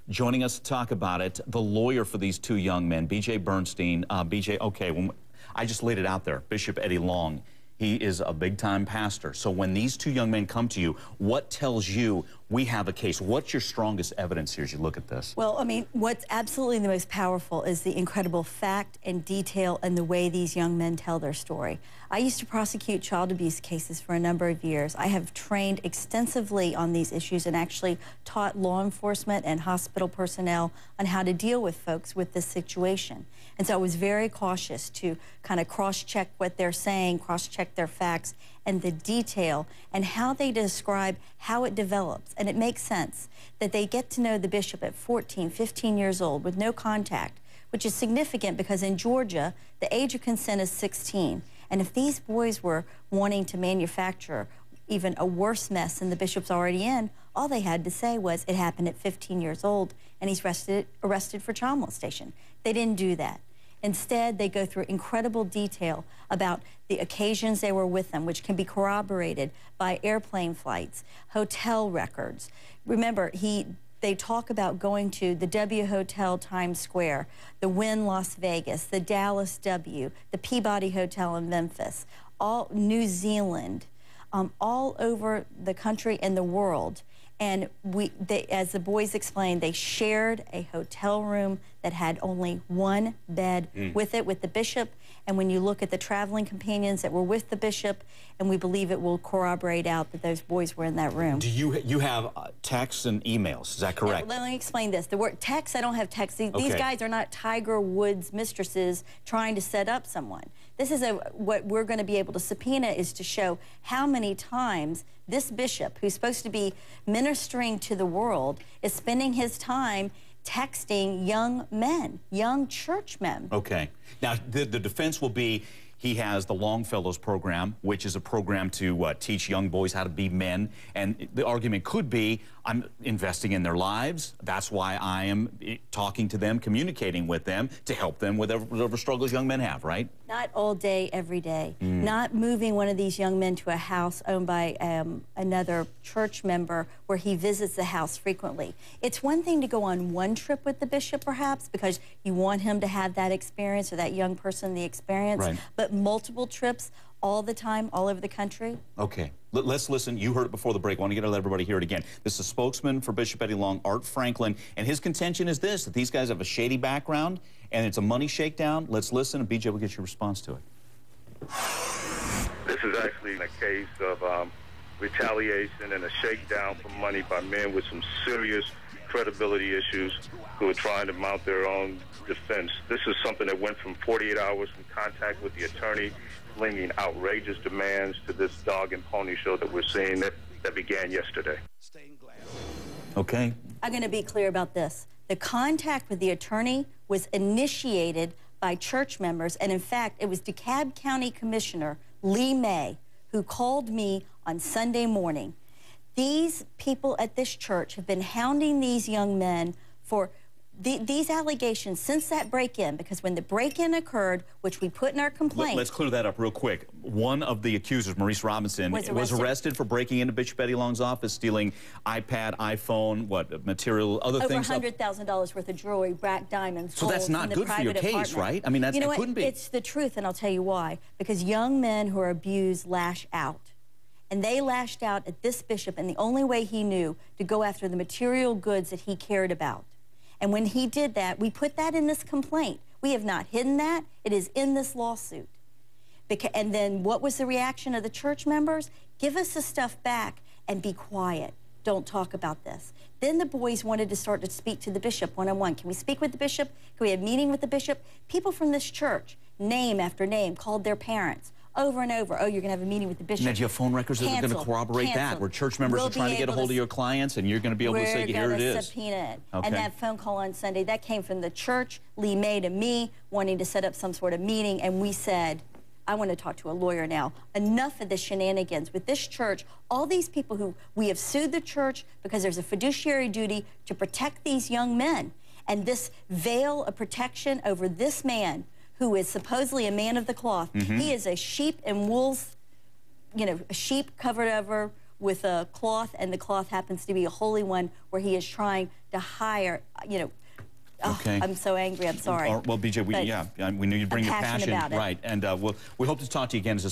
Joining us to talk about it, the lawyer for these two young men, B.J. Bernstein. B.J., okay, I just laid it out there. Bishop Eddie Long, he is a big-time pastor. So when these two young men come to you, what tells you we have a case? What's your strongest evidence here as you look at this? Well, I mean, what's absolutely the most powerful is the incredible fact and detail and the way these young men tell their story. I used to prosecute child abuse cases for a number of years. I have trained extensively on these issues and actually taught law enforcement and hospital personnel on how to deal with folks with this situation. And so I was very cautious to kind of cross-check what they're saying, cross-check their facts, and the detail and how they describe how it develops. And it makes sense that they get to know the bishop at 14, 15 years old with no contact, which is significant because in Georgia, the age of consent is 16. And if these boys were wanting to manufacture even a worse mess than the bishop's already in, all they had to say was it happened at 15 years old and he's arrested for child molestation. They didn't do that. Instead, they go through incredible detail about the occasions they were with them, which can be corroborated by airplane flights, hotel records. Remember, they talk about going to the W Hotel Times Square, the Wynn Las Vegas, the Dallas W, the Peabody Hotel in Memphis, all New Zealand, all over the country and the world. And as the boys explained, they shared a hotel room that had only one bed with it, with the bishop. And when you look at the traveling companions that were with the bishop, and we believe it will corroborate out that those boys were in that room. Do you have texts and emails? Is that correct? Now, let me explain this. The word text, I don't have text. These guys are not Tiger Woods mistresses trying to set up someone. This is what we're going to be able to subpoena is to show how many times this bishop, who's supposed to be ministering to the world, is spending his time texting young men, young churchmen. Okay. Now, the defense will be he has the Longfellows program, which is a program to teach young boys how to be men. And the argument could be, I'm investing in their lives. That's why I am talking to them, communicating with them to help them with whatever struggles young men have, right? Not all day, every day. Not moving one of these young men to a house owned by another church member where he visits the house frequently. It's one thing to go on one trip with the bishop, perhaps, because you want him to have that experience or that young person the experience. Right. But multiple trips all the time, all over the country. Okay. Let's listen. You heard it before the break. I want to let everybody hear it again. This is a spokesman for Bishop Eddie Long, Art Franklin, and his contention is this, that these guys have a shady background and it's a money shakedown. Let's listen, and BJ will get your response to it. This is actually a case of retaliation and a shakedown for money by men with some serious credibility issues who are trying to mount their own defense. This is something that went from 48 hours from contact with the attorney, flinging outrageous demands to this dog and pony show that we're seeing that began yesterday. Okay. I'm going to be clear about this. The contact with the attorney was initiated by church members, and in fact, it was DeKalb County Commissioner Lee May who called me on Sunday morning. These people at this church have been hounding these young men for these allegations since that break-in, because when the break-in occurred, which we put in our complaint... Let's clear that up real quick. One of the accusers, Maurice Robinson, was arrested for breaking into Bishop Eddie Long's office, stealing iPad, iPhone, material, other things. Over $100,000 worth of jewelry, black diamonds. So that's not good for your case, right? I mean, it couldn't be. It's the truth, and I'll tell you why. Because young men who are abused lash out. And they lashed out at this bishop in the only way he knew to go after the material goods that he cared about. And when he did that, we put that in this complaint. We have not hidden that. It is in this lawsuit. And then what was the reaction of the church members? Give us the stuff back and be quiet. Don't talk about this. Then the boys wanted to start to speak to the bishop one-on-one. Can we speak with the bishop? Can we have a meeting with the bishop? People from this church, name after name, called their parents over and over. Oh, you're going to have a meeting with the bishop. And do you have phone records that are going to corroborate that, where church members are trying to get a hold of your clients, and you're going to be able to say, here it is? We're going to subpoena it. Okay. And that phone call on Sunday, that came from the church, Lee May to me, wanting to set up some sort of meeting, and we said, I want to talk to a lawyer now. Enough of the shenanigans with this church. All these people who we have sued the church because there's a fiduciary duty to protect these young men. And this veil of protection over this man, who is supposedly a man of the cloth. He is a sheep and wolves, a sheep covered over with a cloth, and the cloth happens to be a holy one, where he is trying to hire, you know, Okay. I'm so angry, I'm sorry. Well, BJ, we knew you'd bring your passionate passion. about it. Right, and we hope to talk to you again as this